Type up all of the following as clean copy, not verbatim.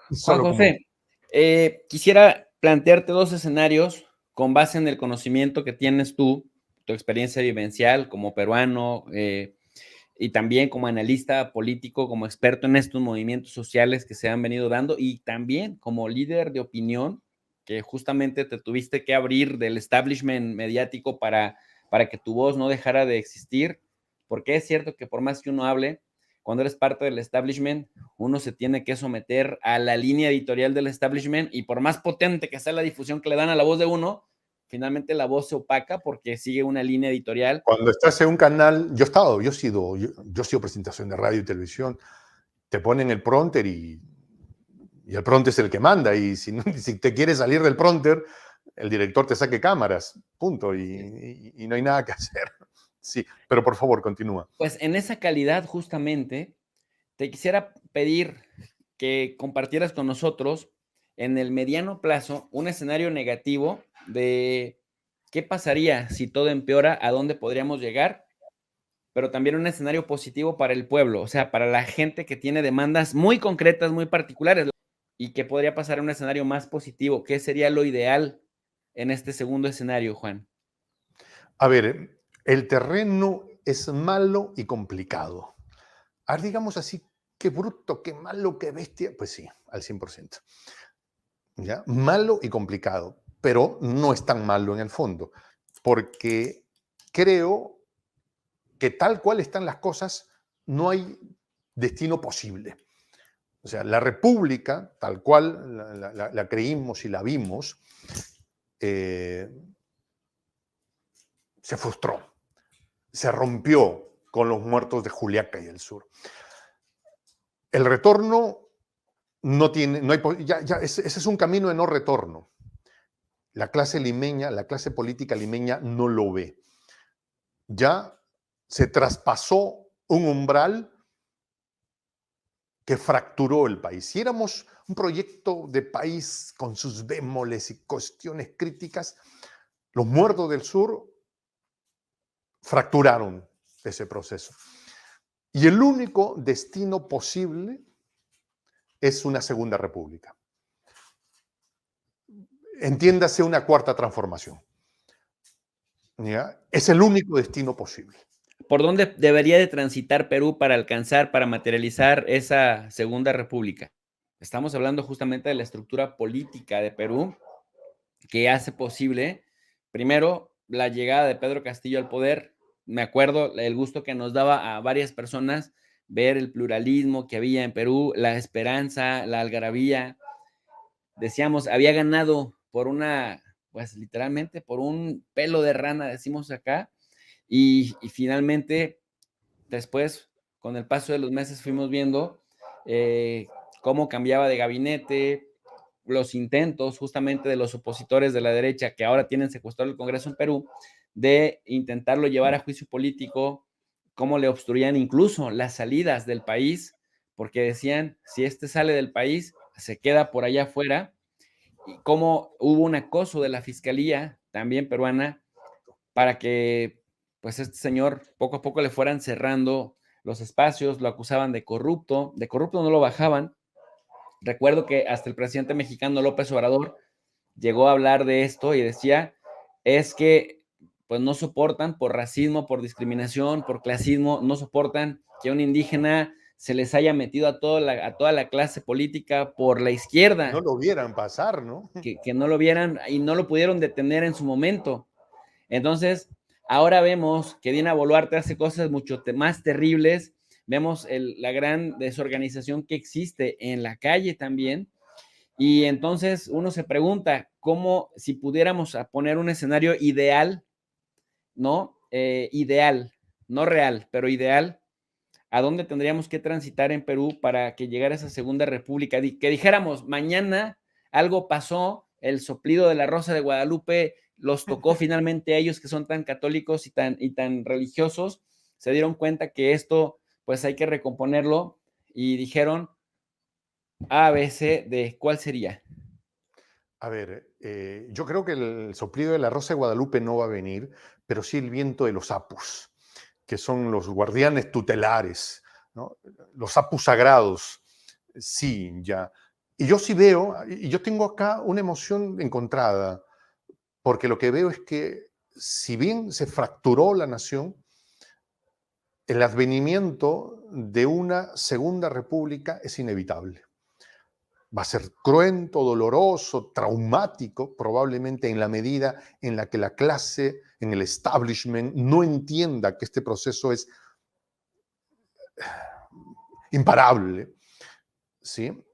Juan Solo como... José, quisiera plantearte dos escenarios con base en el conocimiento que tienes tú, tu experiencia vivencial como peruano y también como analista político, como experto en estos movimientos sociales que se han venido dando y también como líder de opinión, que justamente te tuviste que abrir del establishment mediático para que tu voz no dejara de existir, porque es cierto que por más que uno hable, cuando eres parte del establishment, uno se tiene que someter a la línea editorial del establishment y por más potente que sea la difusión que le dan a la voz de uno, finalmente la voz se opaca porque sigue una línea editorial. Cuando estás en un canal, yo he sido presentación de radio y televisión, te ponen el prompter y el prompter es el que manda, y si, si te quieres salir del prompter, el director te saque cámaras, punto, y no hay nada que hacer. Sí, pero por favor, continúa. Pues en esa calidad justamente te quisiera pedir que compartieras con nosotros en el mediano plazo un escenario negativo de qué pasaría si todo empeora, a dónde podríamos llegar, pero también un escenario positivo para el pueblo, o sea, para la gente que tiene demandas muy concretas, muy particulares, y que podría pasar a un escenario más positivo. ¿Qué sería lo ideal en este segundo escenario, Juan? A ver, el terreno es malo y complicado. A ver, digamos así, qué bruto, qué malo, qué bestia. Pues sí, al 100%. ¿Ya? Malo y complicado, pero no es tan malo en el fondo, porque creo que tal cual están las cosas, no hay destino posible. O sea, la República, tal cual la creímos y la vimos, eh, se frustró, se rompió con los muertos de Juliaca y el sur. El retorno no tiene, no hay, ese es un camino de no retorno. La clase limeña, la clase política limeña no lo ve. Ya se traspasó un umbral que fracturó el país. Si éramos un proyecto de país con sus bémoles y cuestiones críticas, los muertos del sur fracturaron ese proceso. Y el único destino posible es una segunda república. Entiéndase, una cuarta transformación. ¿Ya? Es el único destino posible. ¿Por dónde debería de transitar Perú para alcanzar, para materializar esa segunda república? Estamos hablando justamente de la estructura política de Perú que hace posible, primero, la llegada de Pedro Castillo al poder. Me acuerdo el gusto que nos daba a varias personas ver el pluralismo que había en Perú, la esperanza, la algarabía. Decíamos, había ganado por una, pues literalmente por un pelo de rana, decimos acá, y finalmente, después, con el paso de los meses, fuimos viendo cómo cambiaba de gabinete, los intentos justamente de los opositores de la derecha que ahora tienen secuestrado el Congreso en Perú, de intentarlo llevar a juicio político, cómo le obstruían incluso las salidas del país, porque decían, si este sale del país, se queda por allá afuera, y cómo hubo un acoso de la fiscalía, también peruana, para que pues este señor poco a poco le fueran cerrando los espacios, lo acusaban de corrupto no lo bajaban. Recuerdo que hasta el presidente mexicano López Obrador llegó a hablar de esto y decía, es que pues no soportan por racismo, por discriminación, por clasismo, no soportan que a un indígena se les haya metido a toda la clase política por la No izquierda, lo vieran pasar, ¿no? que no lo vieran y no lo pudieron detener en su momento. Entonces, ahora vemos que Dina Boluarte hace cosas mucho más terribles, vemos la gran desorganización que existe en la calle también, y entonces uno se pregunta cómo, si pudiéramos poner un escenario ideal, ¿no? Ideal, no real, pero ideal, ¿a dónde tendríamos que transitar en Perú para que llegara esa segunda república? Que dijéramos, mañana algo pasó, el soplido de la Rosa de Guadalupe los tocó finalmente a ellos que son tan católicos y tan religiosos, se dieron cuenta que esto pues hay que recomponerlo y dijeron A, B, C, D, ¿cuál sería? A ver, yo creo que el soplido de la Rosa de Guadalupe no va a venir, pero sí el viento de los apus, que son los guardianes tutelares, ¿no? Los apus sagrados, sí, ya. Y yo sí veo, y yo tengo acá una emoción encontrada, porque lo que veo es que si bien se fracturó la nación, el advenimiento de una segunda república es inevitable. Va a ser cruento, doloroso, traumático, probablemente en la medida en la que la clase, en el establishment, no entienda que este proceso es imparable, ¿sí?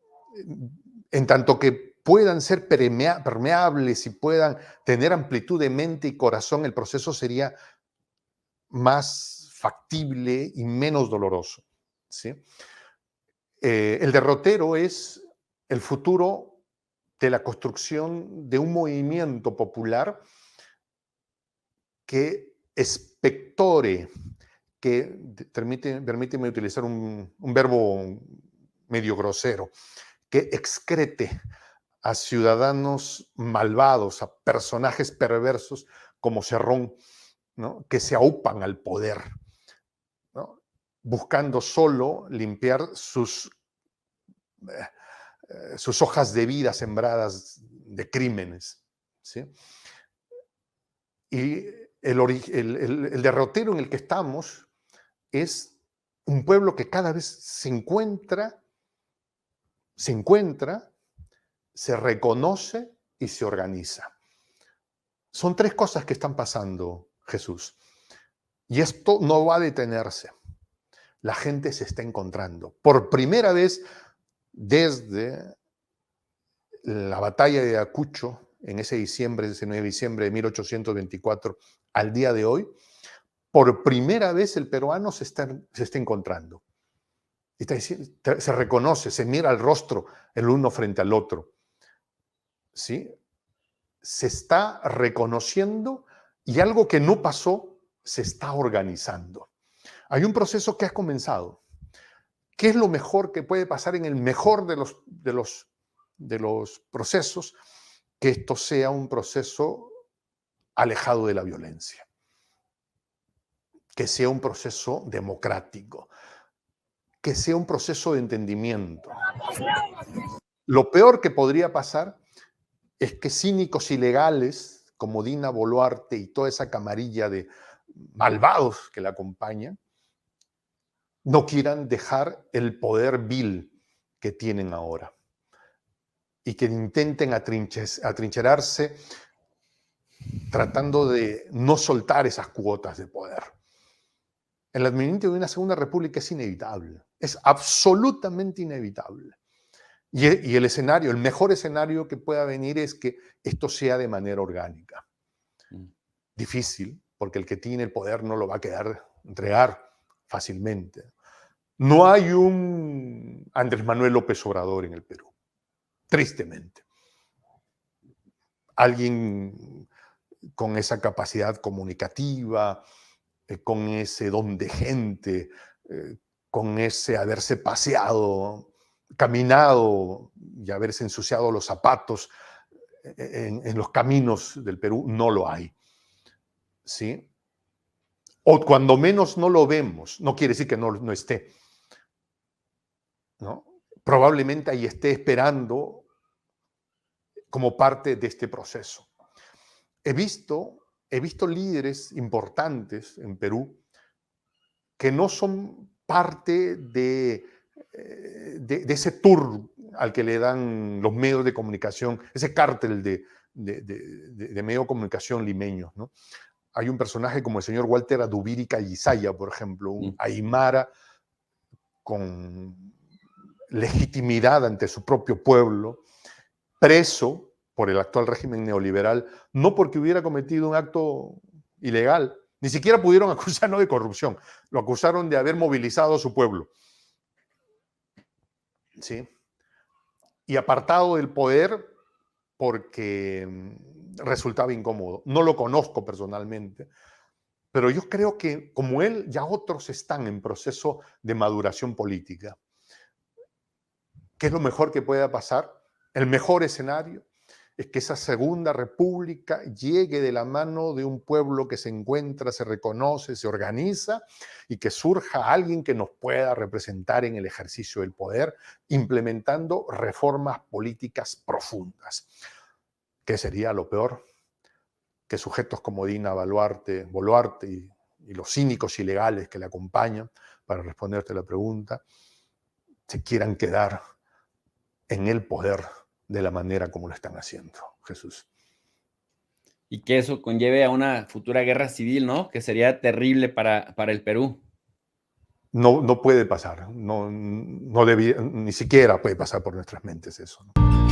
En tanto que puedan ser permeables y puedan tener amplitud de mente y corazón, el proceso sería más factible y menos doloroso, ¿sí? El derrotero es el futuro de la construcción de un movimiento popular que expectore, que permíteme utilizar un verbo medio grosero, que excrete a ciudadanos malvados, a personajes perversos como Cerrón, ¿no? Que se aupan al poder, ¿no? Buscando solo limpiar sus hojas de vida sembradas de crímenes, ¿sí? Y el derrotero en el que estamos es un pueblo que cada vez se reconoce y se organiza. Son tres cosas que están pasando, Jesús. Y esto no va a detenerse. La gente se está encontrando. Por primera vez desde la batalla de Ayacucho, en ese 9 de diciembre de 1824, al día de hoy, por primera vez el peruano se está encontrando. Se reconoce, se mira al rostro el uno frente al otro. ¿Sí? Se está reconociendo y algo que no pasó se está organizando. Hay un proceso que ha comenzado. ¿Qué es lo mejor que puede pasar en el mejor de los procesos? Que esto sea un proceso alejado de la violencia, que sea un proceso democrático, que sea un proceso de entendimiento. Lo peor que podría pasar es que cínicos ilegales como Dina Boluarte y toda esa camarilla de malvados que la acompañan no quieran dejar el poder vil que tienen ahora y que intenten atrincherarse tratando de no soltar esas cuotas de poder. El advenimiento de una segunda república es inevitable, es absolutamente inevitable. Y el escenario, el mejor escenario que pueda venir es que esto sea de manera orgánica. Difícil, porque el que tiene el poder no lo va a entregar fácilmente. No hay un Andrés Manuel López Obrador en el Perú, tristemente. Alguien con esa capacidad comunicativa, con ese don de gente, con ese haberse paseado, caminado y haberse ensuciado los zapatos en los caminos del Perú, no lo hay. ¿Sí? O cuando menos no lo vemos, no quiere decir que no esté, ¿no? Probablemente ahí esté esperando como parte de este proceso. He visto líderes importantes en Perú que no son parte de ese tour al que le dan los medios de comunicación, ese cártel de medios de comunicación limeños, ¿no? Hay un personaje como el señor Walter Adubiri Callisaya, por ejemplo, un aymara con legitimidad ante su propio pueblo, preso por el actual régimen neoliberal, no porque hubiera cometido un acto ilegal, ni siquiera pudieron acusarlo de corrupción, lo acusaron de haber movilizado a su pueblo. ¿Sí? Y apartado del poder porque resultaba incómodo. No lo conozco personalmente, pero yo creo que como él, ya otros están en proceso de maduración política. ¿Qué es lo mejor que pueda pasar? El mejor escenario es que esa segunda república llegue de la mano de un pueblo que se encuentra, se reconoce, se organiza y que surja alguien que nos pueda representar en el ejercicio del poder, implementando reformas políticas profundas. ¿Qué sería lo peor? Que sujetos como Dina Boluarte y los cínicos ilegales que le acompañan, para responderte la pregunta, se quieran quedar en el poder de la manera como lo están haciendo, Jesús. Y que eso conlleve a una futura guerra civil, ¿no? Que sería terrible para el Perú. No puede pasar, ni siquiera puede pasar por nuestras mentes eso, ¿no?